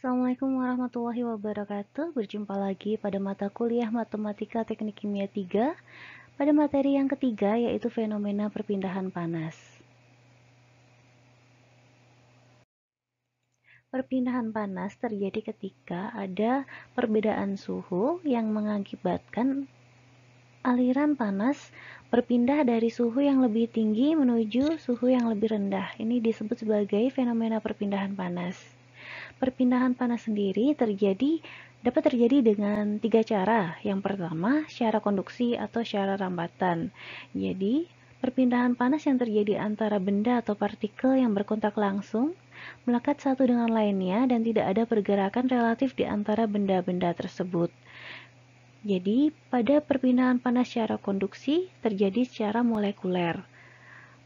Assalamualaikum warahmatullahi wabarakatuh. Berjumpa lagi pada mata kuliah Matematika Teknik Kimia 3 pada materi yang ketiga, yaitu fenomena perpindahan panas. Perpindahan panas terjadi ketika ada perbedaan suhu yang mengakibatkan aliran panas berpindah dari suhu yang lebih tinggi menuju suhu yang lebih rendah. Ini disebut sebagai fenomena perpindahan panas. Perpindahan panas sendiri dapat terjadi dengan 3 cara. Yang pertama, secara konduksi atau secara rambatan. Jadi, perpindahan panas yang terjadi antara benda atau partikel yang berkontak langsung melekat satu dengan lainnya dan tidak ada pergerakan relatif di antara benda-benda tersebut. Jadi, pada perpindahan panas secara konduksi terjadi secara molekuler.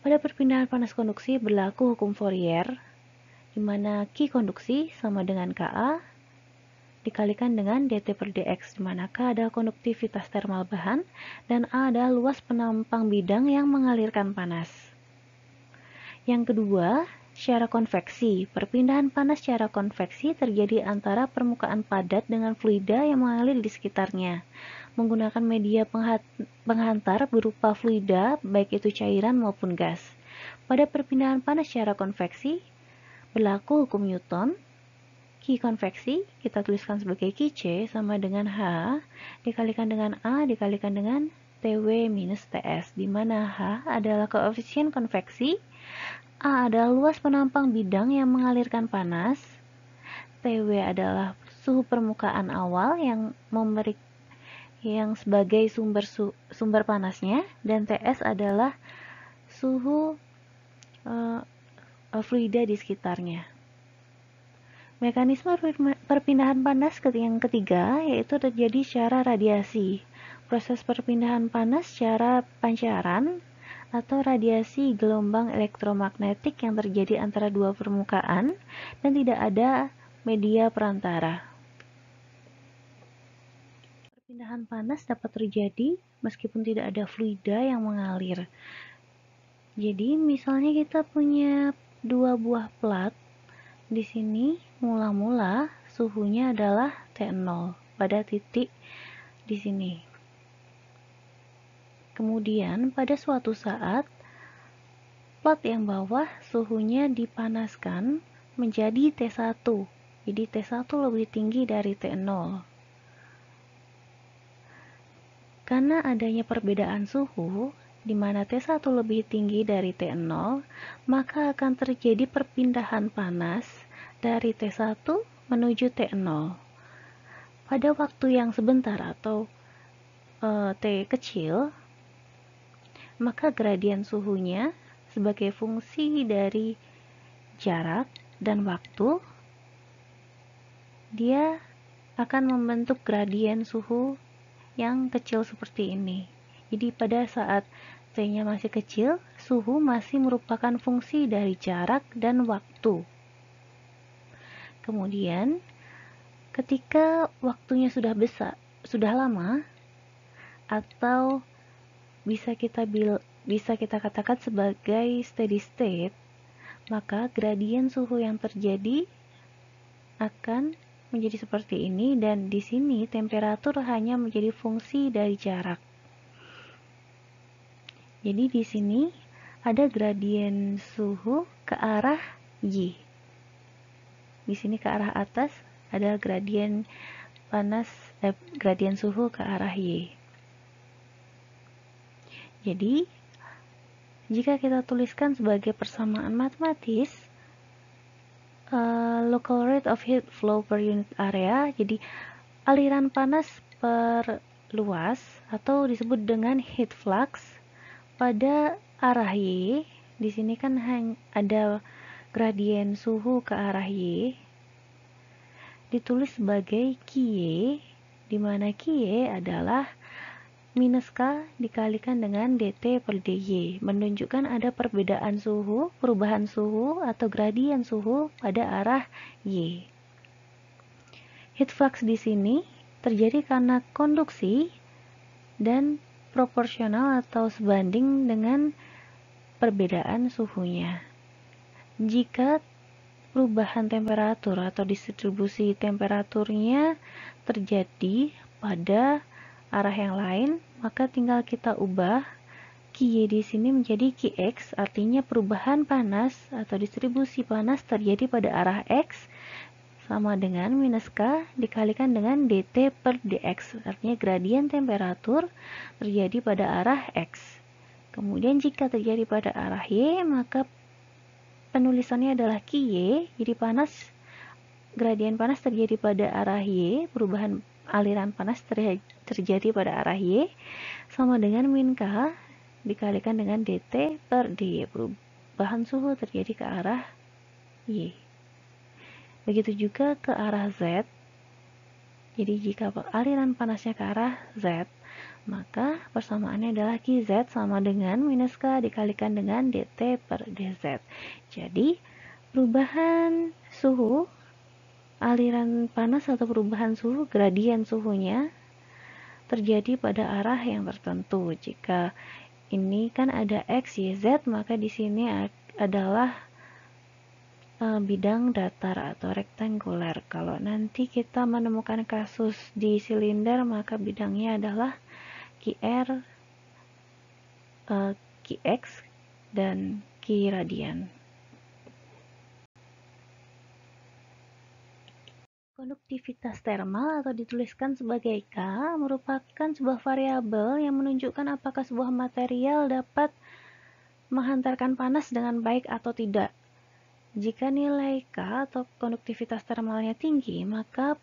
Pada perpindahan panas konduksi berlaku hukum Fourier, di mana Q konduksi sama dengan Ka dikalikan dengan dt per dx, di mana K adalah konduktivitas termal bahan dan A adalah luas penampang bidang yang mengalirkan panas. Yang kedua, secara konveksi. Perpindahan panas secara konveksi terjadi antara permukaan padat dengan fluida yang mengalir di sekitarnya, menggunakan media penghantar berupa fluida, baik itu cairan maupun gas. Pada perpindahan panas secara konveksi, berlaku hukum Newton. Q konveksi kita tuliskan sebagai QC sama dengan H dikalikan dengan A dikalikan dengan TW minus TS, di mana H adalah koefisien konveksi, A adalah luas penampang bidang yang mengalirkan panas, TW adalah suhu permukaan awal yang sebagai sumber panasnya, dan TS adalah suhu fluida di sekitarnya. Mekanisme perpindahan panas yang ketiga yaitu terjadi secara radiasi. Proses perpindahan panas secara pancaran atau radiasi gelombang elektromagnetik yang terjadi antara dua permukaan dan tidak ada media perantara. Perpindahan panas dapat terjadi meskipun tidak ada fluida yang mengalir. Jadi misalnya kita punya dua buah plat. Di sini mula-mula suhunya adalah T0 pada titik di sini. Kemudian pada suatu saat plat yang bawah suhunya dipanaskan menjadi T1. Jadi T1 lebih tinggi dari T0. Karena adanya perbedaan suhu di mana T1 lebih tinggi dari T0, maka akan terjadi perpindahan panas dari T1 menuju T0. Pada waktu yang sebentar atau T kecil, maka gradien suhunya sebagai fungsi dari jarak dan waktu, dia akan membentuk gradien suhu yang kecil seperti ini. Jadi pada saat T-nya masih kecil, suhu masih merupakan fungsi dari jarak dan waktu. Kemudian, ketika waktunya sudah lama, atau bisa kita katakan sebagai steady state, maka gradien suhu yang terjadi akan menjadi seperti ini, dan di sini temperatur hanya menjadi fungsi dari jarak. Jadi di sini ada gradien suhu ke arah Y. Di sini ke arah atas ada gradien suhu ke arah Y. Jadi jika kita tuliskan sebagai persamaan matematis, local rate of heat flow per unit area, jadi aliran panas per luas atau disebut dengan heat flux pada arah Y. Di sini kan ada gradien suhu ke arah Y, ditulis sebagai QY, di mana QY adalah minus K dikalikan dengan dt per dy, menunjukkan ada perubahan suhu atau gradien suhu pada arah Y. Heat flux di sini terjadi karena konduksi dan proporsional atau sebanding dengan perbedaan suhunya. Jika perubahan temperatur atau distribusi temperaturnya terjadi pada arah yang lain, maka tinggal kita ubah Qy di sini menjadi Qx, artinya perubahan panas atau distribusi panas terjadi pada arah X sama dengan minus K dikalikan dengan dt per dx, artinya gradien temperatur terjadi pada arah X. Kemudian jika terjadi pada arah Y, maka penulisannya adalah Qy, jadi gradien panas terjadi pada arah Y, perubahan aliran panas terjadi pada arah Y, sama dengan min K dikalikan dengan dt per dy, perubahan suhu terjadi ke arah Y. Begitu juga ke arah Z, jadi jika aliran panasnya ke arah Z, maka persamaannya adalah Qz sama dengan minus K dikalikan dengan dt per dz. Jadi perubahan suhu, aliran panas atau perubahan suhu, gradien suhunya terjadi pada arah yang tertentu. Jika ini kan ada X, Y, Z, maka di sini adalah bidang datar atau rektanguler. Kalau nanti kita menemukan kasus di silinder, maka bidangnya adalah QR, Qx, dan Q radian. Konduktivitas termal atau dituliskan sebagai K merupakan sebuah variabel yang menunjukkan apakah sebuah material dapat menghantarkan panas dengan baik atau tidak. Jika nilai K atau konduktivitas termalnya tinggi, maka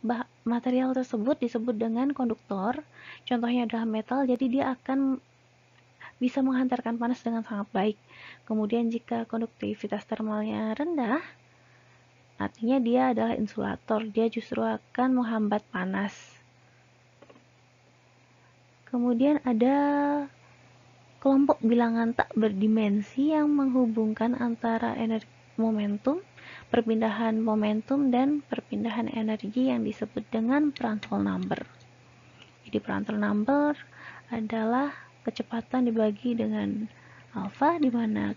material tersebut disebut dengan konduktor. Contohnya adalah metal, jadi dia akan bisa menghantarkan panas dengan sangat baik. Kemudian jika konduktivitas termalnya rendah, artinya dia adalah insulator, dia justru akan menghambat panas. Kemudian ada kelompok bilangan tak berdimensi yang menghubungkan antara energi momentum, perpindahan momentum, dan perpindahan energi yang disebut dengan Prandtl number. Jadi Prandtl number adalah kecepatan dibagi dengan alfa, di mana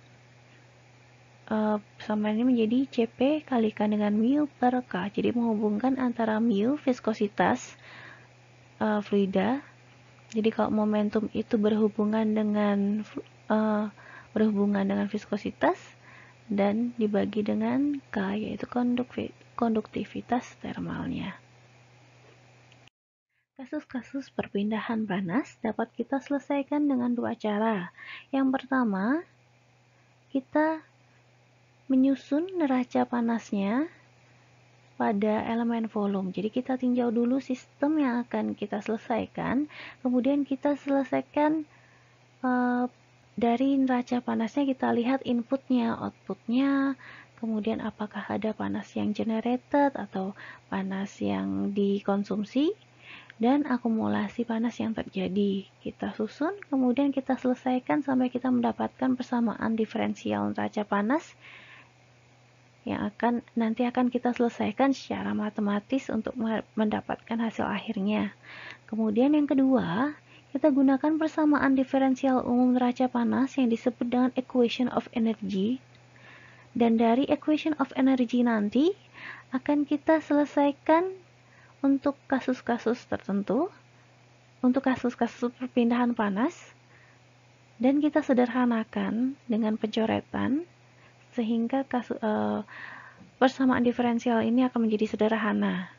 persamaan ini menjadi Cp kalikan dengan mu per K. Jadi menghubungkan antara mu, viskositas fluida. Jadi kalau momentum itu berhubungan dengan viskositas dan dibagi dengan K, yaitu konduktivitas termalnya. Kasus-kasus perpindahan panas dapat kita selesaikan dengan dua cara. Yang pertama, kita menyusun neraca panasnya pada elemen volume. Jadi kita tinjau dulu sistem yang akan kita selesaikan, kemudian kita selesaikan dari neraca panasnya, kita lihat inputnya, outputnya, kemudian apakah ada panas yang generated atau panas yang dikonsumsi, dan akumulasi panas yang terjadi. Kita susun, kemudian kita selesaikan sampai kita mendapatkan persamaan diferensial neraca panas yang nanti akan kita selesaikan secara matematis untuk mendapatkan hasil akhirnya. Kemudian yang kedua, kita gunakan persamaan diferensial umum neraca panas yang disebut dengan equation of energy. Dan dari equation of energy nanti akan kita selesaikan untuk kasus-kasus tertentu, untuk kasus-kasus perpindahan panas, dan kita sederhanakan dengan pencoretan sehingga persamaan diferensial ini akan menjadi sederhana.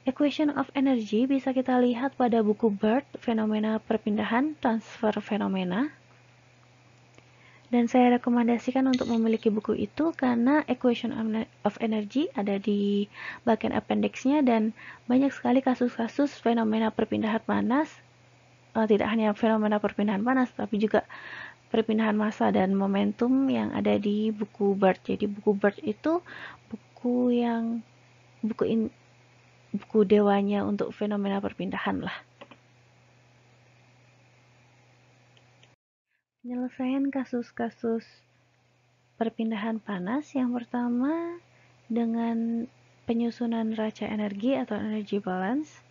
Equation of energy bisa kita lihat pada buku Bird, Fenomena Perpindahan Transfer Fenomena. Dan saya rekomendasikan untuk memiliki buku itu karena equation of energy ada di bagian appendix-nya dan banyak sekali kasus-kasus fenomena perpindahan panas. Tidak hanya fenomena perpindahan panas, tapi juga perpindahan massa dan momentum yang ada di buku Bird. Jadi buku Bird itu buku dewanya untuk fenomena perpindahan lah. Penyelesaian kasus-kasus perpindahan panas yang pertama dengan penyusunan neraca energi atau energy balance.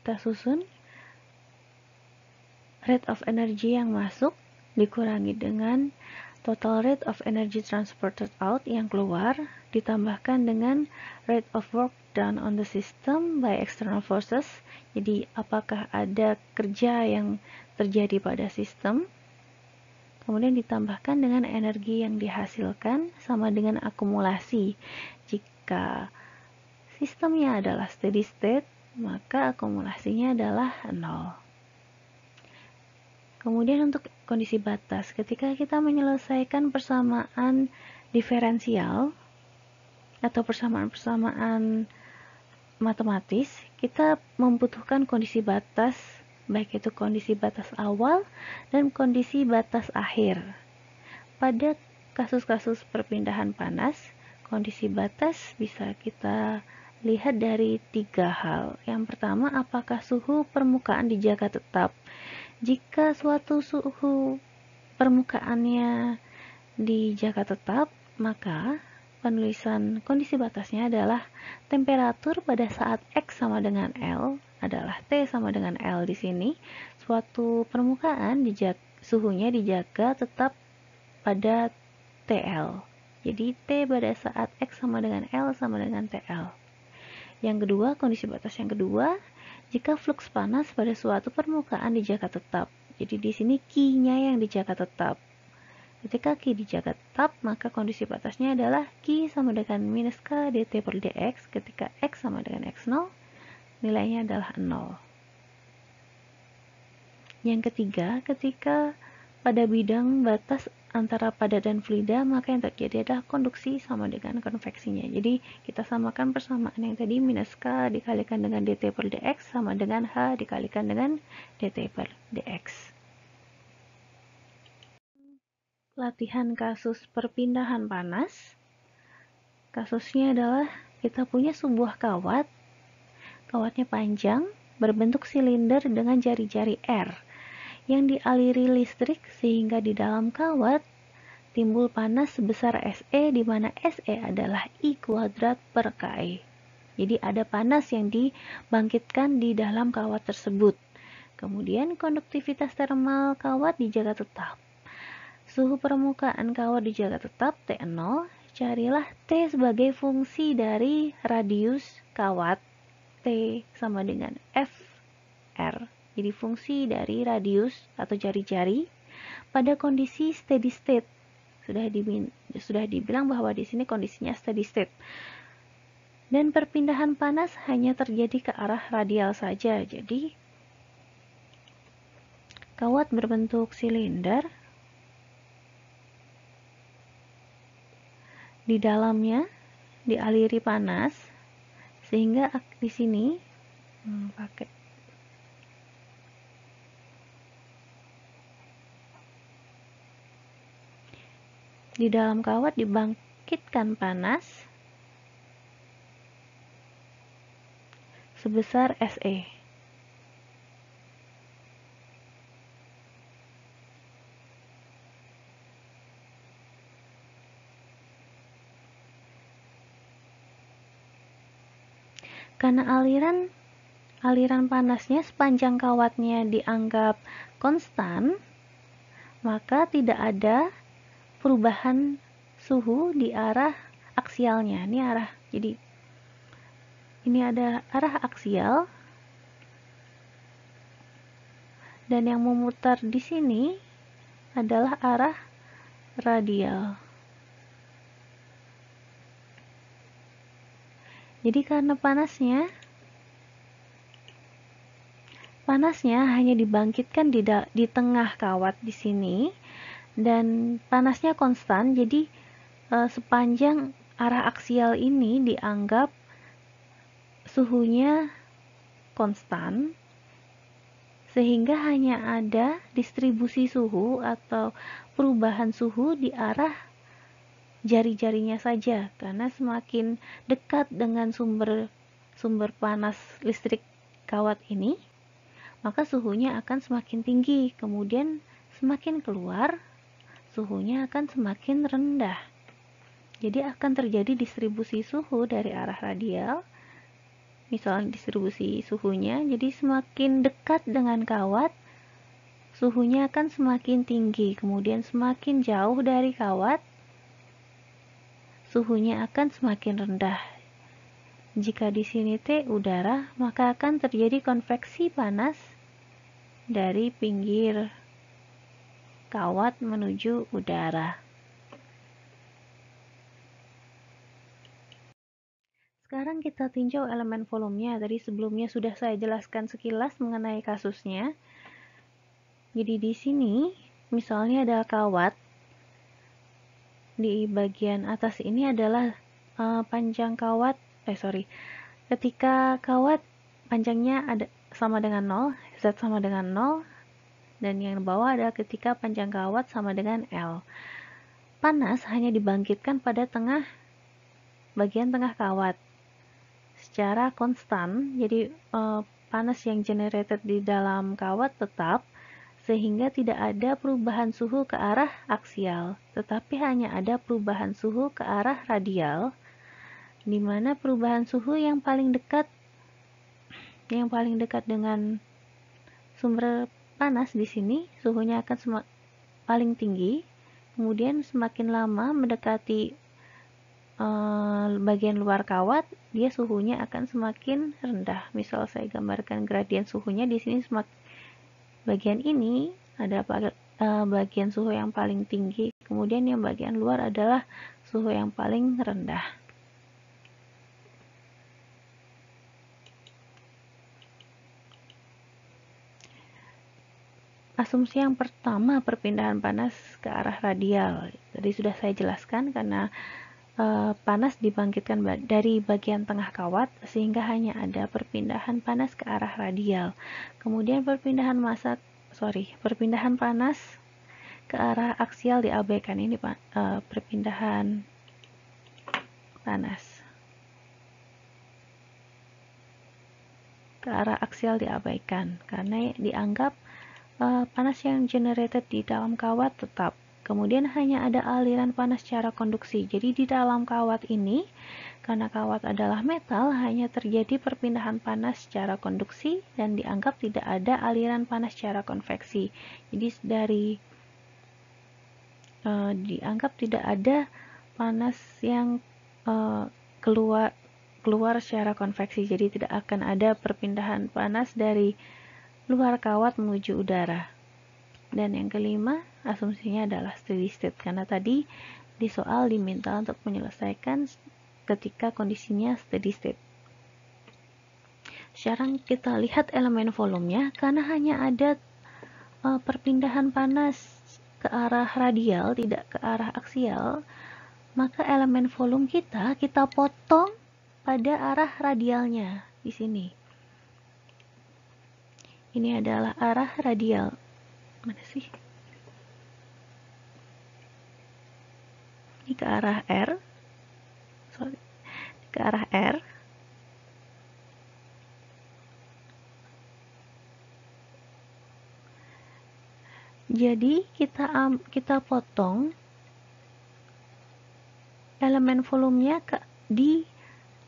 Kita susun rate of energy yang masuk dikurangi dengan Total rate of energy transported out yang keluar ditambahkan dengan rate of work done on the system by external forces. Jadi apakah ada kerja yang terjadi pada sistem, kemudian ditambahkan dengan energi yang dihasilkan sama dengan akumulasi. Jika sistemnya adalah steady state, maka akumulasinya adalah 0. Kemudian untuk kondisi batas, ketika kita menyelesaikan persamaan diferensial atau persamaan-persamaan matematis, kita membutuhkan kondisi batas, baik itu kondisi batas awal dan kondisi batas akhir. Pada kasus-kasus perpindahan panas, kondisi batas bisa kita lihat dari 3 hal. Yang pertama, apakah suhu permukaan dijaga tetap? Jika suatu suhu permukaannya dijaga tetap, maka penulisan kondisi batasnya adalah temperatur pada saat X sama dengan L adalah T sama dengan L di sini. Suatu permukaan suhunya dijaga tetap pada TL. Jadi T pada saat X sama dengan L sama dengan TL. Yang kedua, kondisi batas yang kedua, jika fluks panas pada suatu permukaan dijaga tetap. Jadi di sini Q-nya yang dijaga tetap. Ketika Q dijaga tetap, maka kondisi batasnya adalah Q sama dengan minus K dt per dx. Ketika X sama dengan X0, nilainya adalah 0. Yang ketiga, ketika pada bidang batas antara padat dan fluida, maka yang terjadi adalah konduksi sama dengan konveksinya. Jadi kita samakan persamaan yang tadi, minus K dikalikan dengan dt per dx sama dengan H dikalikan dengan dt per dx. Latihan kasus perpindahan panas. Kasusnya adalah kita punya sebuah kawat. Kawatnya panjang, berbentuk silinder dengan jari-jari R yang dialiri listrik sehingga di dalam kawat timbul panas sebesar SE, di mana SE adalah I kuadrat per KE. Jadi ada panas yang dibangkitkan di dalam kawat tersebut. Kemudian konduktivitas termal kawat dijaga tetap. Suhu permukaan kawat dijaga tetap T0. Carilah T sebagai fungsi dari radius kawat. T sama dengan FR. Jadi fungsi dari radius atau jari-jari pada kondisi steady state. Sudah dibilang bahwa di sini kondisinya steady state. Dan perpindahan panas hanya terjadi ke arah radial saja. Jadi kawat berbentuk silinder. Di dalamnya dialiri panas sehingga di sini di dalam kawat dibangkitkan panas sebesar SE. Karena aliran panasnya sepanjang kawatnya dianggap konstan, maka tidak ada perubahan suhu di arah aksialnya. Jadi ini ada arah aksial, dan yang memutar di sini adalah arah radial. Jadi karena panasnya hanya dibangkitkan di tengah kawat di sini, dan panasnya konstan, jadi sepanjang arah aksial ini dianggap suhunya konstan, sehingga hanya ada distribusi suhu atau perubahan suhu di arah jari-jarinya saja, karena semakin dekat dengan sumber panas listrik kawat ini, maka suhunya akan semakin tinggi, kemudian semakin keluar suhunya akan semakin rendah. Jadi akan terjadi distribusi suhu dari arah radial, misalnya distribusi suhunya, jadi semakin dekat dengan kawat suhunya akan semakin tinggi, kemudian semakin jauh dari kawat, suhunya akan semakin rendah. Jika di sini T udara, maka akan terjadi konveksi panas dari pinggir kawat menuju udara. Sekarang kita tinjau elemen volumenya. Tadi sebelumnya sudah saya jelaskan sekilas mengenai kasusnya. Jadi di sini, misalnya ada kawat. Di bagian atas ini adalah panjang kawat. Ketika kawat panjangnya ada sama dengan 0, Z sama dengan 0, dan yang di bawah adalah ketika panjang kawat sama dengan L. Panas hanya dibangkitkan pada bagian tengah kawat secara konstan, jadi panas yang generated di dalam kawat tetap, sehingga tidak ada perubahan suhu ke arah aksial, tetapi hanya ada perubahan suhu ke arah radial, di mana perubahan suhu yang paling dekat dengan sumber panas di sini, suhunya akan paling tinggi, kemudian semakin lama mendekati bagian luar kawat, dia suhunya akan semakin rendah. Misal saya gambarkan gradien suhunya di sini, bagian ini ada bagian suhu yang paling tinggi, kemudian yang bagian luar adalah suhu yang paling rendah. Asumsi yang pertama, perpindahan panas ke arah radial. Tadi sudah saya jelaskan, karena panas dibangkitkan dari bagian tengah kawat, sehingga hanya ada perpindahan panas ke arah radial. Kemudian perpindahan panas ke arah aksial diabaikan. Ini perpindahan panas ke arah aksial diabaikan, karena dianggap panas yang generated di dalam kawat tetap. Kemudian hanya ada aliran panas secara konduksi. Jadi di dalam kawat ini, karena kawat adalah metal, hanya terjadi perpindahan panas secara konduksi dan dianggap tidak ada aliran panas secara konveksi. Jadi dianggap tidak ada panas yang keluar secara konveksi. Jadi tidak akan ada perpindahan panas dari luar kawat menuju udara. Dan yang kelima, asumsinya adalah steady state, karena tadi di soal diminta untuk menyelesaikan ketika kondisinya steady state. Sekarang kita lihat elemen volumenya, karena hanya ada perpindahan panas ke arah radial, tidak ke arah aksial, maka elemen volume kita potong pada arah radialnya di sini. Ini adalah arah radial. Mana sih? Ini ke arah R. Ke arah R. Jadi kita potong elemen volumenya di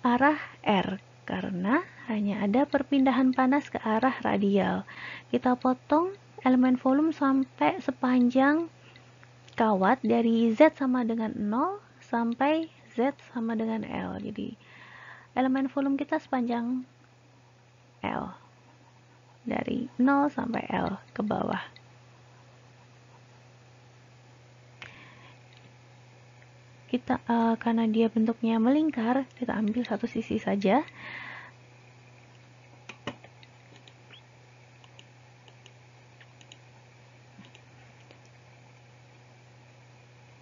arah R, karena hanya ada perpindahan panas ke arah radial. Kita potong elemen volume sampai sepanjang kawat dari Z sama dengan 0 sampai Z sama dengan L. Jadi elemen volume kita sepanjang L, dari 0 sampai L ke bawah. Kita karena dia bentuknya melingkar, kita ambil satu sisi saja.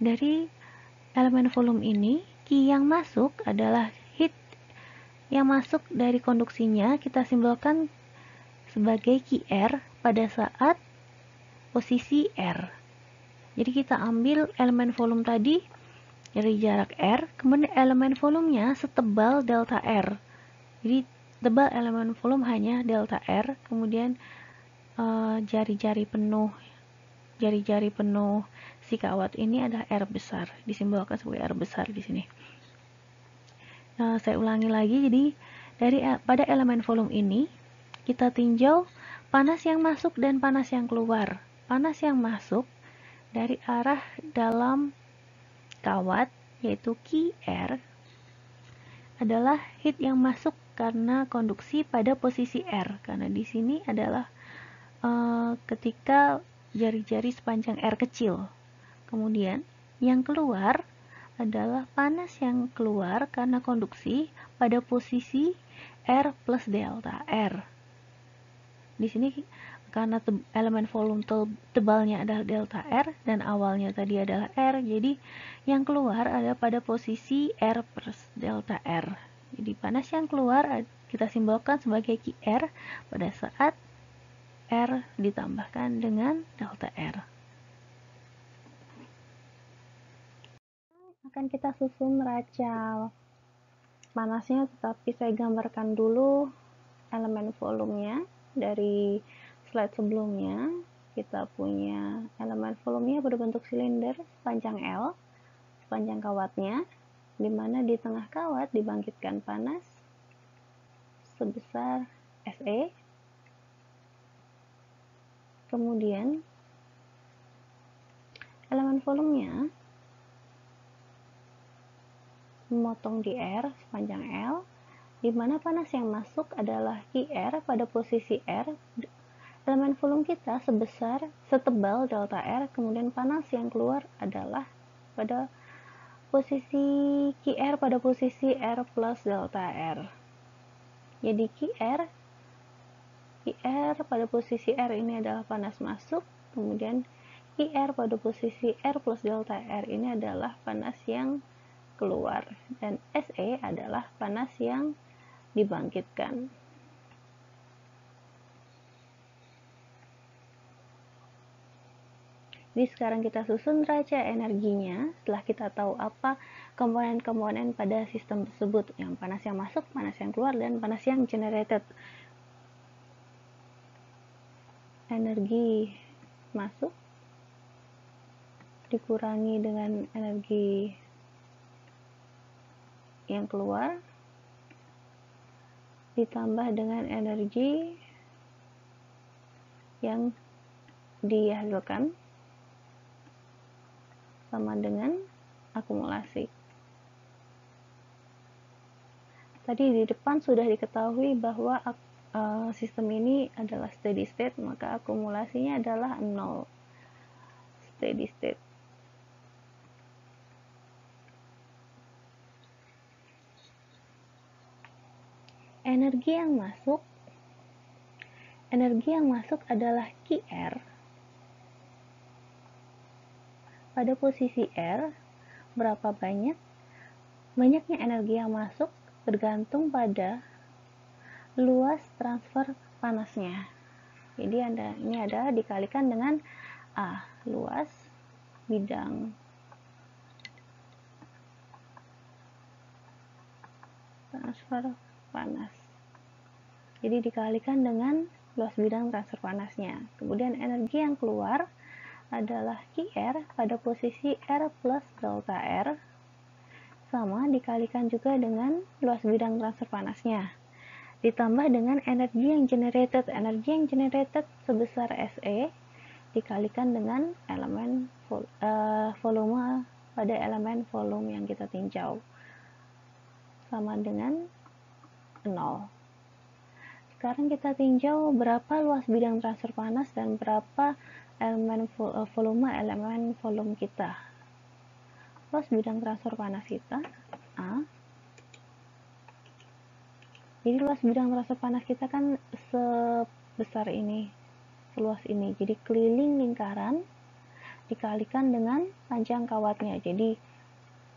Dari elemen volume ini, Q yang masuk adalah heat yang masuk dari konduksinya, kita simbolkan sebagai QR pada saat posisi R. Jadi kita ambil elemen volume tadi dari jarak R, kemudian elemen volumenya setebal delta R. Jadi tebal elemen volume hanya delta R, kemudian jari-jari penuh si kawat ini adalah R besar, disimbolkan sebagai R besar di sini. Saya ulangi lagi, jadi pada elemen volume ini kita tinjau panas yang masuk dan panas yang keluar. panas yang masuk dari arah dalam kawat, yaitu QR, adalah heat yang masuk karena konduksi pada posisi R. Karena di sini adalah ketika jari-jari sepanjang R kecil. Kemudian yang keluar adalah panas yang keluar karena konduksi pada posisi R plus delta R. Di sini karena elemen volume tebalnya adalah delta R dan awalnya tadi adalah R, jadi yang keluar ada pada posisi R plus delta R. Jadi panas yang keluar kita simbolkan sebagai QR pada saat R ditambahkan dengan delta R. Akan kita susun racal panasnya, tetapi saya gambarkan dulu elemen volumenya. Dari slide sebelumnya kita punya elemen volumenya berbentuk silinder sepanjang L, sepanjang kawatnya, di mana di tengah kawat dibangkitkan panas sebesar SE. Kemudian elemen volumenya memotong di R sepanjang L, di mana panas yang masuk adalah QR pada posisi R. Elemen volume kita setebal delta R, kemudian panas yang keluar adalah pada posisi QR pada posisi R plus delta R. Jadi QR pada posisi R ini adalah panas masuk, kemudian QR pada posisi R plus delta R ini adalah panas yang keluar, dan SE adalah panas yang dibangkitkan. Jadi sekarang kita susun neraca energinya setelah kita tahu apa komponen-komponen pada sistem tersebut, yang panas yang masuk, panas yang keluar, dan panas yang generated. Energi masuk dikurangi dengan energi yang keluar ditambah dengan energi yang dihasilkan sama dengan akumulasi. Tadi di depan sudah diketahui bahwa sistem ini adalah steady state, maka akumulasinya adalah 0. Steady state. Energi yang masuk adalah QR pada posisi R. Berapa banyaknya energi yang masuk bergantung pada luas transfer panasnya. Jadi ini adalah dikalikan dengan A, luas bidang transfer panas. Jadi dikalikan dengan luas bidang transfer panasnya. Kemudian energi yang keluar adalah QR pada posisi R plus delta R, sama dikalikan juga dengan luas bidang transfer panasnya, ditambah dengan energi yang generated. Energi yang generated sebesar SE dikalikan dengan elemen volume pada elemen volume yang kita tinjau, sama dengan 0. Sekarang kita tinjau berapa luas bidang transfer panas dan berapa elemen volume kita. Luas bidang transfer panas kita A. Jadi luas bidang transfer panas kita kan sebesar ini, seluas ini. Jadi keliling lingkaran dikalikan dengan panjang kawatnya. Jadi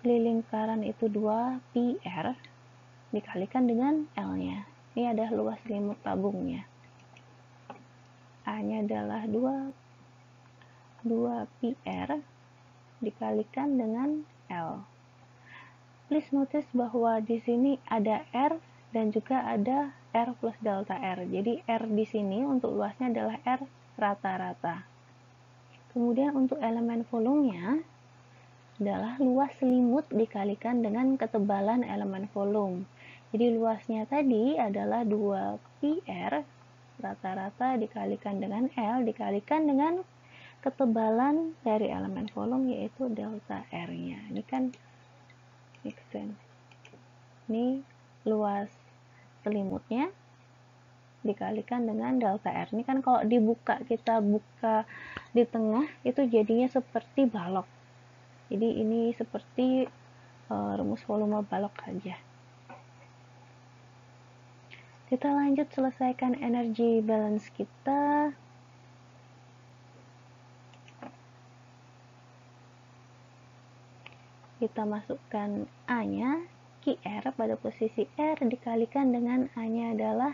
keliling lingkaran itu 2 PR dikalikan dengan L-nya. Ini adalah luas selimut tabungnya. A-nya adalah 2 PR dikalikan dengan L. Please notice bahwa di sini ada R dan juga ada R plus delta R. Jadi R di sini untuk luasnya adalah R rata-rata. Kemudian untuk elemen volumenya adalah luas selimut dikalikan dengan ketebalan elemen volume. Jadi luasnya tadi adalah 2 PR rata-rata dikalikan dengan L dikalikan dengan ketebalan dari elemen volume yaitu delta R-nya. Ini kan ini luas selimutnya dikalikan dengan delta R. Ini kan kalau dibuka, kita buka di tengah itu jadinya seperti balok. Jadi ini seperti rumus volume balok saja. Kita lanjut selesaikan energy balance kita. Kita masukkan A-nya, QR pada posisi R dikalikan dengan A-nya adalah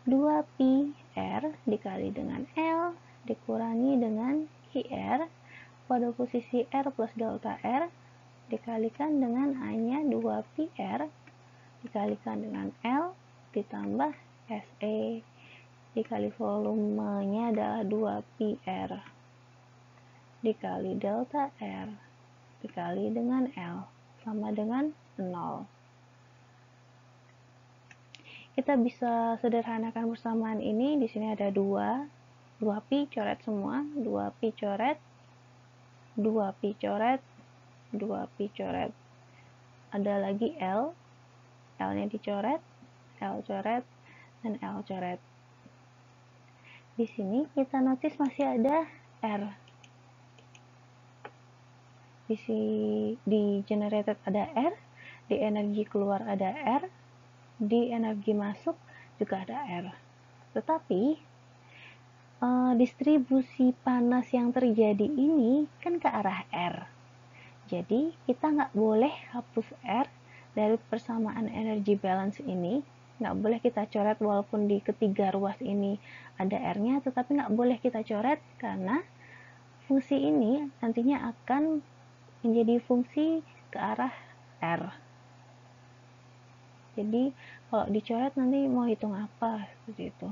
2pi R dikali dengan L dikurangi dengan QR pada posisi R plus delta R dikalikan dengan A-nya 2pi R dikalikan dengan L ditambah SE dikali volumenya adalah 2pi R dikali delta R dikali dengan L sama dengan 0. Kita bisa sederhanakan persamaan ini. Di sini ada 2pi coret semua, 2pi coret, 2pi coret, 2pi coret. Ada lagi L-nya dicoret, L coret, dan L coret. Di sini kita notice masih ada R. Di generated ada R, di energi keluar ada R, di energi masuk juga ada R. Tetapi distribusi panas yang terjadi ini kan ke arah R. Jadi kita nggak boleh hapus R dari persamaan energy balance ini. Nggak boleh kita coret walaupun di ketiga ruas ini ada R-nya, tetapi nggak boleh kita coret karena fungsi ini nantinya akan menjadi fungsi ke arah R. Jadi kalau dicoret nanti mau hitung apa seperti itu.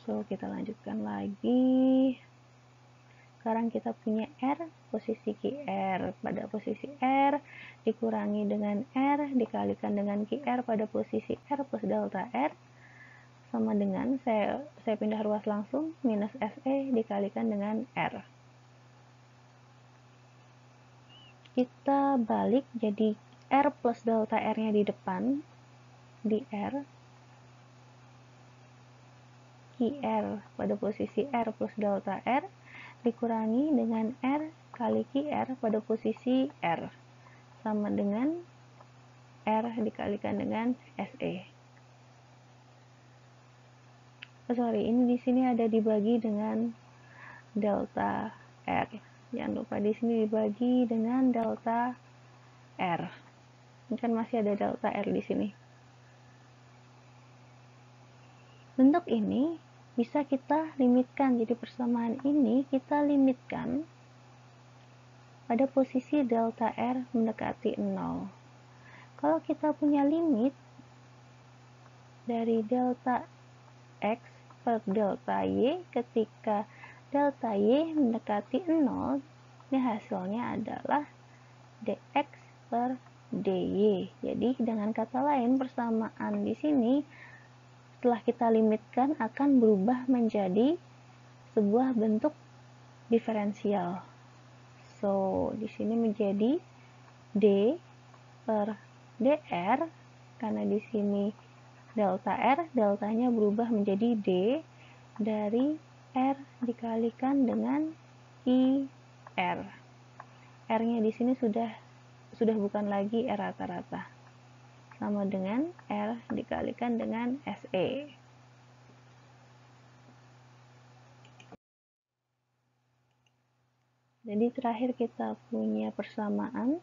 So kita lanjutkan lagi. Sekarang kita punya R posisi QR pada posisi R dikurangi dengan R dikalikan dengan QR pada posisi R plus delta R sama dengan saya pindah ruas langsung minus SE dikalikan dengan R. Kita balik jadi R plus delta R-nya di depan, di R, QR pada posisi R plus delta R dikurangi dengan R kali QR pada posisi R sama dengan R dikalikan dengan SE. Ini di sini ada dibagi dengan delta R. Jangan lupa di sini dibagi dengan delta R. Ini kan masih ada delta R di sini. Bentuk ini bisa kita limitkan. Jadi persamaan ini kita limitkan pada posisi delta R mendekati 0. Kalau kita punya limit dari delta X per delta Y ketika delta Y mendekati 0, ini hasilnya adalah dx per dy. Jadi dengan kata lain persamaan di sini setelah kita limitkan akan berubah menjadi sebuah bentuk diferensial. So, di sini menjadi d per dr karena di sini delta R, deltanya berubah menjadi d dari R dikalikan dengan IR. R-nya di sini sudah bukan lagi R rata-rata. Sama dengan R dikalikan dengan SE. Jadi terakhir kita punya persamaan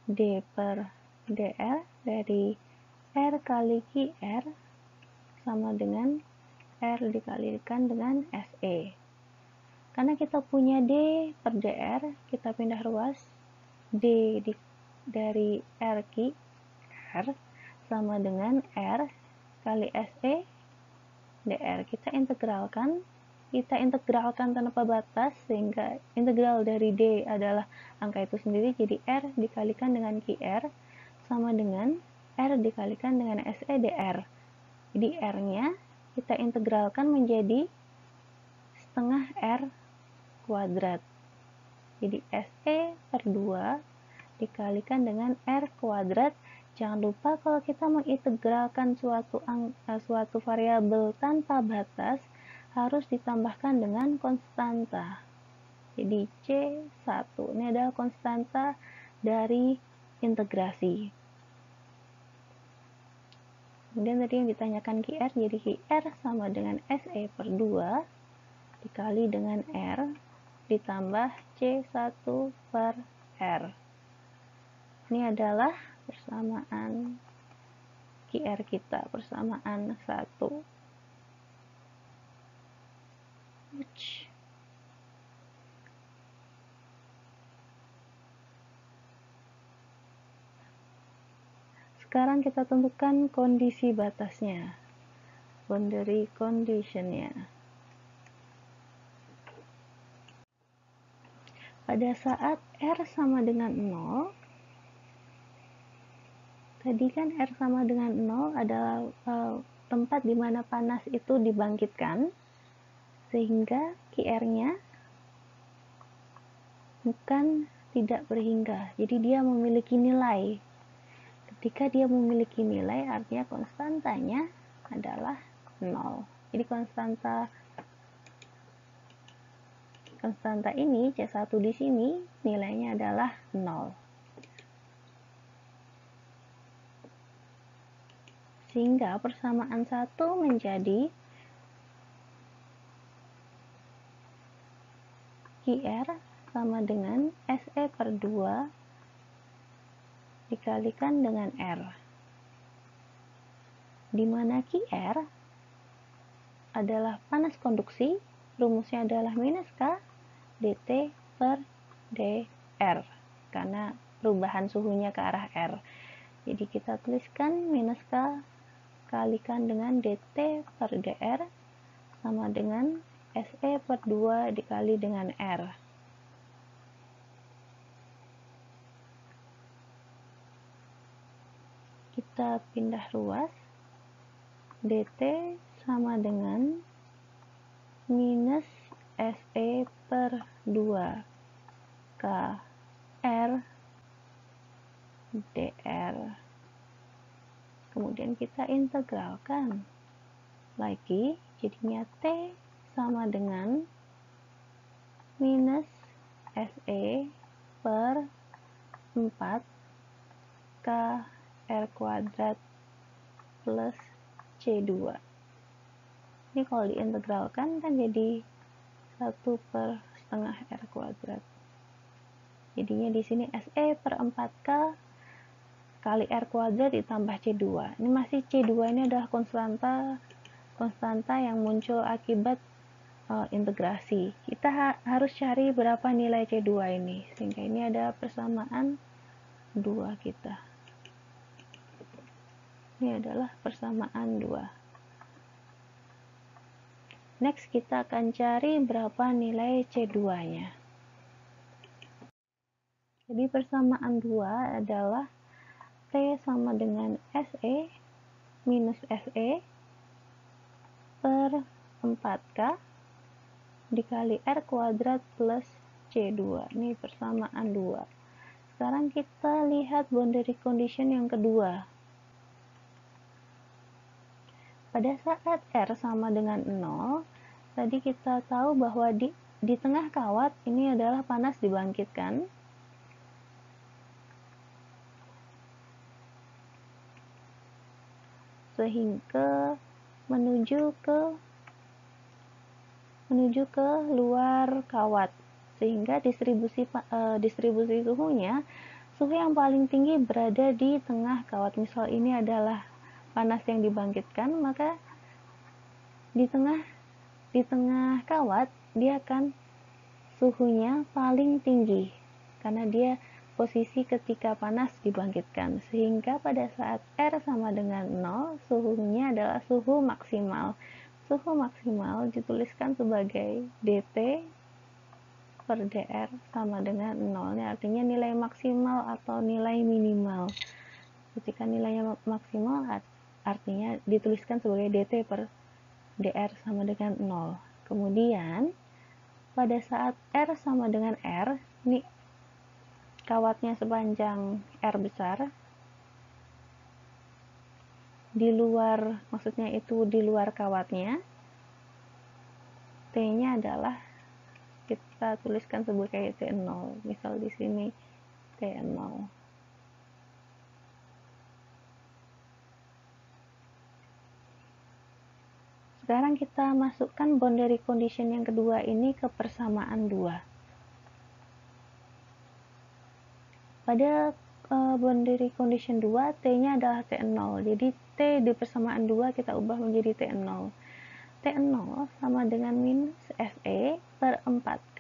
D per dr dari R kali QR sama dari R dikalikan dengan SE. Karena kita punya D per dr, kita pindah ruas D dari R QR sama dengan R kali SE dr. Kita integralkan tanpa batas sehingga integral dari D adalah angka itu sendiri, jadi R dikalikan dengan QR sama dengan R dikalikan dengan SE dr. Jadi R-nya kita integralkan menjadi setengah R kuadrat. Jadi SE per 2 dikalikan dengan R kuadrat. Jangan lupa kalau kita mengintegralkan suatu variabel tanpa batas, harus ditambahkan dengan konstanta. Jadi C1 ini adalah konstanta dari integrasi. Kemudian tadi yang ditanyakan QR, jadi QR sama dengan SE per 2 dikali dengan R ditambah C1 per R. Ini adalah persamaan QR kita, persamaan 1. Sekarang kita tentukan kondisi batasnya, boundary conditionnya. Pada saat R sama dengan 0, tadi kan R sama dengan 0 adalah tempat di mana panas itu dibangkitkan, sehingga QR-nya bukan tidak berhingga, jadi dia memiliki nilai. Ketika dia memiliki nilai, artinya konstantanya adalah 0. Jadi konstanta ini C1 di sini nilainya adalah 0. Sehingga persamaan 1 menjadi QR sama dengan SE per 2 dikalikan dengan R. Di mana QR adalah panas konduksi, rumusnya adalah minus K dt per dr, karena perubahan suhunya ke arah R. Jadi kita tuliskan minus K kalikan dengan dt per dr sama dengan SE per 2 dikali dengan R. Kita pindah ruas, dt sama dengan minus SE per 2 K R dr. Kemudian kita integralkan lagi, jadinya T sama dengan minus SE per 4 K R kuadrat plus C2. Ini kalau diintegralkan kan jadi 1 per setengah R kuadrat. Jadinya di sini SE per 4K kali R kuadrat ditambah C2. Ini masih C2 ini adalah konstanta yang muncul akibat integrasi. Kita harus cari berapa nilai C2 ini, sehingga ini ada persamaan 2 kita. Ini adalah persamaan 2. Next, kita akan cari berapa nilai C2-nya. Jadi persamaan 2 adalah T sama dengan SE minus SE per 4K dikali R kuadrat plus C2. Ini persamaan 2. Sekarang kita lihat boundary condition yang kedua. Pada saat R sama dengan 0, tadi kita tahu bahwa di tengah kawat ini adalah panas dibangkitkan. Sehingga menuju ke luar kawat. Sehingga distribusi suhunya, suhu yang paling tinggi berada di tengah kawat. Misal ini adalah panas yang dibangkitkan, maka di tengah kawat dia akan suhunya paling tinggi karena dia posisi ketika panas dibangkitkan, sehingga pada saat R sama dengan 0 suhunya adalah suhu maksimal. Suhu maksimal dituliskan sebagai dt per dr sama dengan 0. Ini artinya nilai maksimal atau nilai minimal. Ketika nilainya maksimal artinya dituliskan sebagai dt per dr sama dengan 0. Kemudian pada saat r sama dengan r, ini kawatnya sepanjang r besar, di luar, maksudnya itu di luar kawatnya, t-nya adalah kita tuliskan sebagai t0. Misal di sini t0. Sekarang kita masukkan boundary condition yang kedua ini ke persamaan 2. Pada boundary condition 2, T-nya adalah T0. Jadi T di persamaan 2 kita ubah menjadi T0. T0 sama dengan minus SE per 4K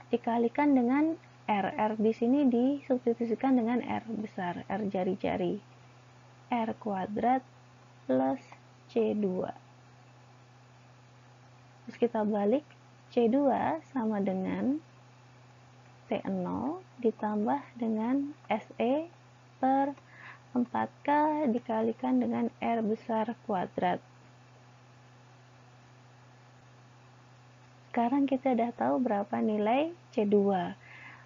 dikalikan dengan R. R di sini disubstitusikan dengan R besar, R jari-jari. R kuadrat plus C2. Terus kita balik, C2 sama dengan T0 ditambah dengan SE per 4K dikalikan dengan R besar kuadrat. Sekarang kita udah tahu berapa nilai C2.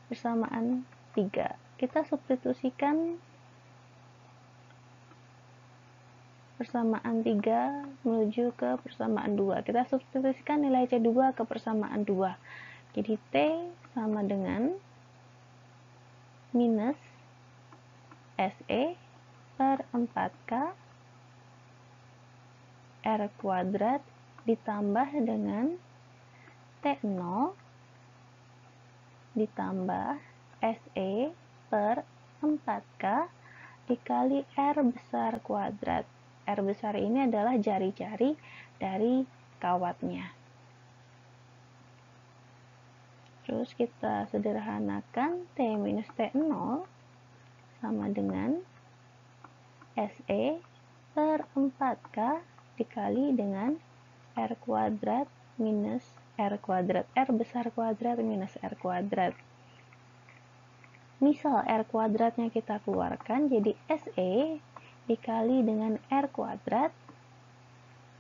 Persamaan 3. Kita substitusikan persamaan 3 menuju ke persamaan 2. Kita substitusikan nilai C2 ke persamaan 2. Jadi T sama dengan minus SE per 4K R kuadrat ditambah dengan T0 ditambah SE per 4K dikali R besar kuadrat. R besar ini adalah jari-jari dari kawatnya. Terus kita sederhanakan T minus T0 sama dengan SE per 4K dikali dengan R kuadrat minus R kuadrat. R besar kuadrat minus R kuadrat. Misal R kuadratnya kita keluarkan, jadi SE dikali dengan R kuadrat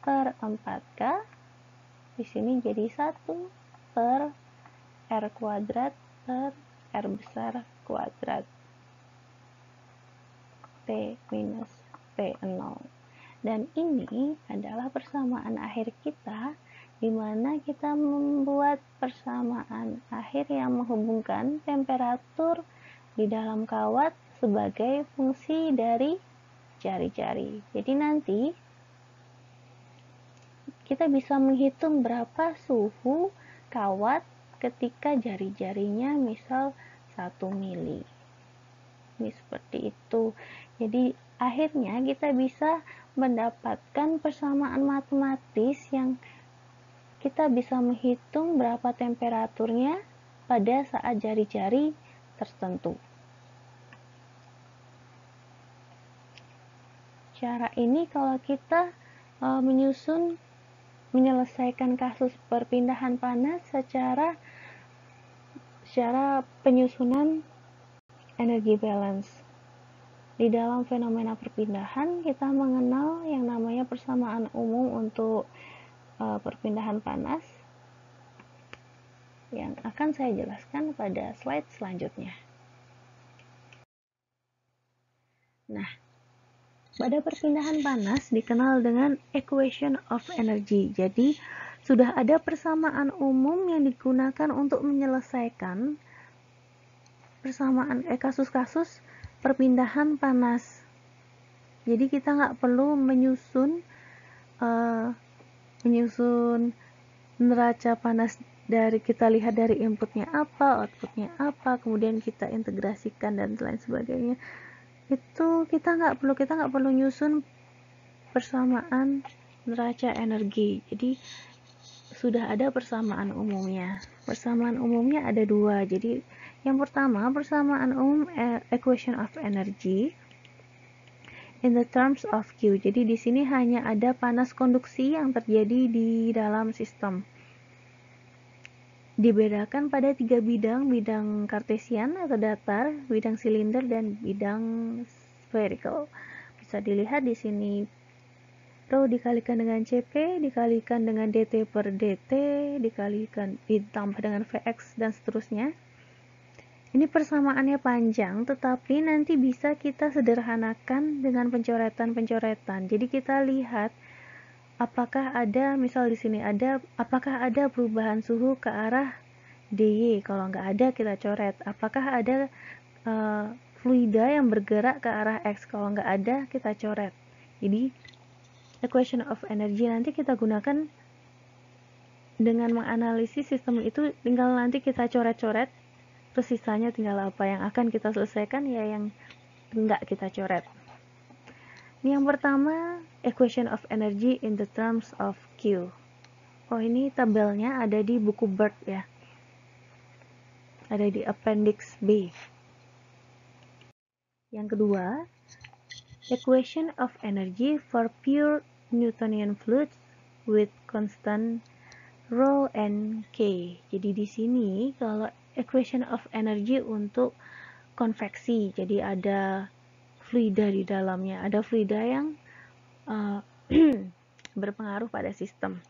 per 4K. Di sini jadi 1 per R kuadrat per R besar kuadrat. T minus T0. Dan ini adalah persamaan akhir kita, di mana kita membuat persamaan akhir yang menghubungkan temperatur di dalam kawat sebagai fungsi dari jari-jari. Jadi nanti kita bisa menghitung berapa suhu kawat ketika jari-jarinya misal 1 mili. Ini seperti itu. Jadi akhirnya kita bisa mendapatkan persamaan matematis yang kita bisa menghitung berapa temperaturnya pada saat jari-jari tertentu. Cara ini kalau kita menyelesaikan kasus perpindahan panas secara penyusunan energi balance. Di dalam fenomena perpindahan kita mengenal yang namanya persamaan umum untuk perpindahan panas yang akan saya jelaskan pada slide selanjutnya. Nah, pada perpindahan panas dikenal dengan equation of energy. Jadi, sudah ada persamaan umum yang digunakan untuk menyelesaikan persamaan kasus-kasus perpindahan panas. Jadi kita nggak perlu menyusun neraca panas dari kita lihat dari inputnya apa, outputnya apa, kemudian kita integrasikan dan lain sebagainya. Itu kita nggak perlu nyusun persamaan neraca energi. Jadi sudah ada persamaan umumnya. Persamaan umumnya ada 2. Jadi yang pertama persamaan umum equation of energy in the terms of Q. Jadi di sini hanya ada panas konduksi yang terjadi di dalam sistem. Dibedakan pada 3 bidang, bidang kartesian atau datar, bidang silinder, dan bidang spherical. Bisa dilihat di sini Rho dikalikan dengan CP, dikalikan dengan DT per DT, dikalikan ditambah dengan Vx dan seterusnya. Ini persamaannya panjang, tetapi nanti bisa kita sederhanakan dengan pencoretan-pencoretan. Jadi kita lihat apakah ada, misal di sini ada, apakah ada perubahan suhu ke arah DY. Kalau nggak ada, kita coret. Apakah ada fluida yang bergerak ke arah X. Kalau nggak ada, kita coret. Jadi equation of energy nanti kita gunakan dengan menganalisis sistem itu, tinggal nanti kita coret-coret, terus sisanya tinggal apa yang akan kita selesaikan, ya yang enggak kita coret. Ini yang pertama, equation of energy in the terms of Q. Oh, ini tabelnya ada di buku BERT ya, ada di appendix B. Yang kedua, equation of energy for pure Newtonian fluids with constant rho and K. Jadi di sini kalau equation of energy untuk konveksi, jadi ada fluida di dalamnya, ada fluida yang berpengaruh pada sistem.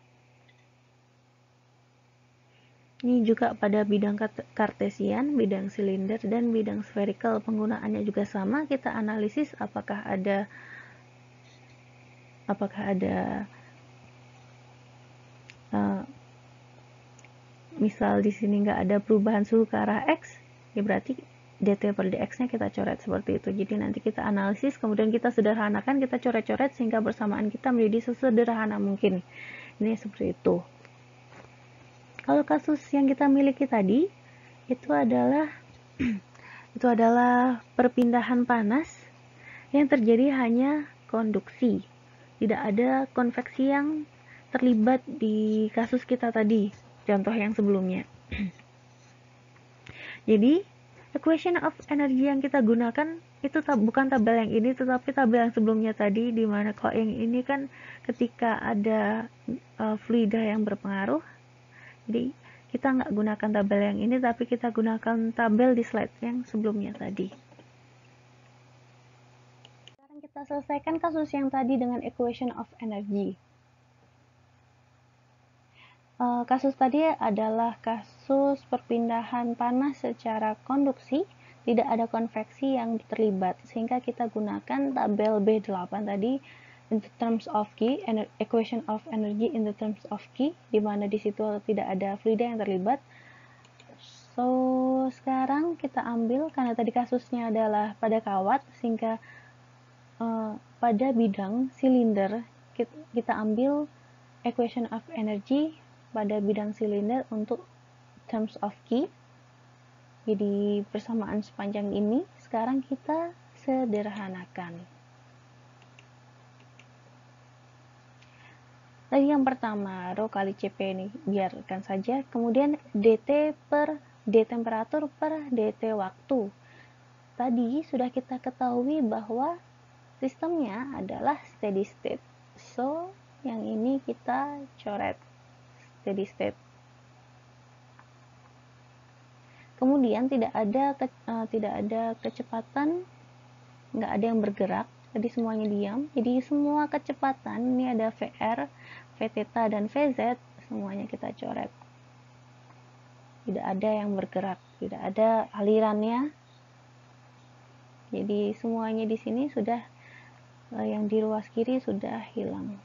Ini juga pada bidang kartesian, bidang silinder, dan bidang spherical penggunaannya juga sama. Kita analisis apakah ada misal di sini nggak ada perubahan suhu ke arah X, ya berarti dt per dx nya kita coret seperti itu. Jadi nanti kita analisis, kemudian kita sederhanakan, kita coret-coret sehingga persamaan kita menjadi sesederhana mungkin. Ini seperti itu. Kalau kasus yang kita miliki tadi itu adalah perpindahan panas yang terjadi hanya konduksi, tidak ada konveksi yang terlibat di kasus kita tadi, contoh yang sebelumnya. Jadi equation of energy yang kita gunakan itu bukan tabel yang ini, tetapi tabel yang sebelumnya tadi, di mana kalau yang ini kan ketika ada fluida yang berpengaruh. Jadi kita nggak gunakan tabel yang ini, tapi kita gunakan tabel di slide yang sebelumnya tadi. Sekarang kita selesaikan kasus yang tadi dengan equation of energy. Kasus tadi adalah kasus perpindahan panas secara konduksi, tidak ada konveksi yang terlibat, sehingga kita gunakan tabel B8 tadi in the terms of Q, equation of energy in the terms of Q, di mana di situ tidak ada fluida yang terlibat. So, sekarang kita ambil, karena tadi kasusnya adalah pada kawat, sehingga pada bidang silinder kita ambil equation of energy pada bidang silinder untuk terms of Q. Jadi persamaan sepanjang ini sekarang kita sederhanakan. Tadi yang pertama, rho kali CP ini biarkan saja. Kemudian DT per D temperatur per DT waktu. Tadi sudah kita ketahui bahwa sistemnya adalah steady state. So, yang ini kita coret steady state. Kemudian tidak ada kecepatan, nggak ada yang bergerak. Jadi semuanya diam. Jadi semua kecepatan, ini ada VR, V theta dan VZ, semuanya kita coret. Tidak ada yang bergerak, tidak ada alirannya. Jadi semuanya di sini sudah, yang di ruas kiri sudah hilang.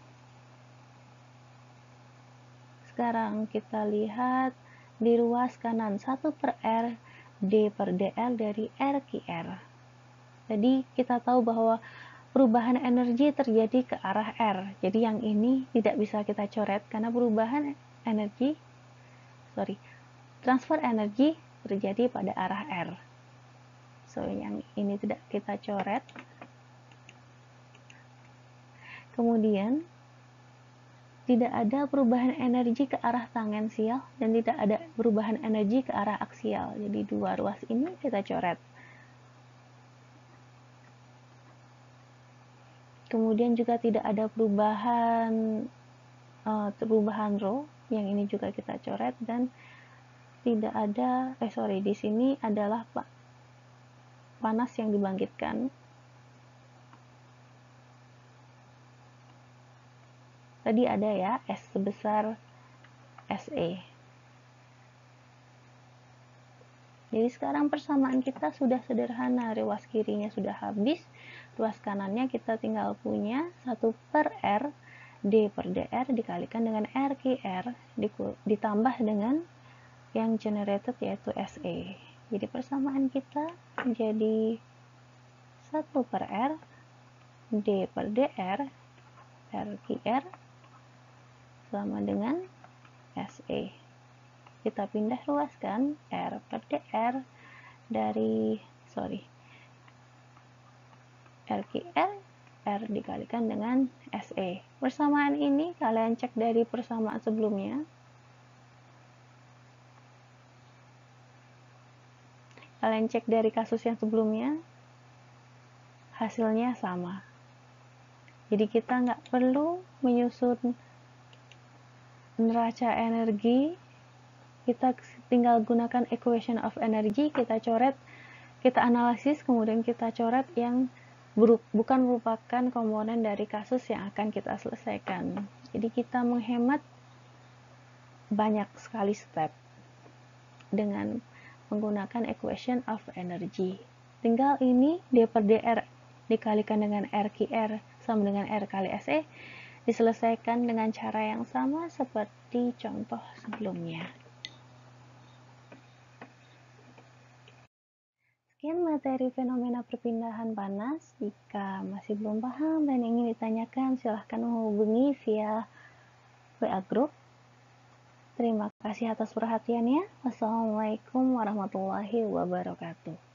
Sekarang kita lihat di ruas kanan 1 per R D per DL dari R ke R. Jadi kita tahu bahwa perubahan energi terjadi ke arah R. Jadi yang ini tidak bisa kita coret karena transfer energi terjadi pada arah R. So, yang ini tidak kita coret. Kemudian tidak ada perubahan energi ke arah tangensial dan tidak ada perubahan energi ke arah aksial. Jadi dua ruas ini kita coret. Kemudian juga tidak ada perubahan rho, yang ini juga kita coret, dan tidak ada di sini adalah panas yang dibangkitkan. Tadi ada ya S sebesar SE. Jadi sekarang persamaan kita sudah sederhana, ruas kirinya sudah habis, ruas kanannya kita tinggal punya 1 per R, D per DR dikalikan dengan RQR, ditambah dengan yang generated yaitu SE. Jadi persamaan kita menjadi 1 per R, D per DR, RQR sama dengan SE. Kita pindah ruaskan R per DR dari RQR, R dikalikan dengan SE. Persamaan ini kalian cek dari persamaan sebelumnya. Kalian cek dari kasus yang sebelumnya, hasilnya sama. Jadi kita nggak perlu menyusun neraca energi, kita tinggal gunakan equation of energy, kita coret, kita analisis, kemudian kita coret yang bukan merupakan komponen dari kasus yang akan kita selesaikan. Jadi kita menghemat banyak sekali step dengan menggunakan equation of energy. Tinggal ini D per DR dikalikan dengan RQR sama dengan R kali SE, diselesaikan dengan cara yang sama seperti contoh sebelumnya. Sekian materi fenomena perpindahan panas. Jika masih belum paham dan ingin ditanyakan, silahkan menghubungi via WA Group. Terima kasih atas perhatiannya. Wassalamualaikum warahmatullahi wabarakatuh.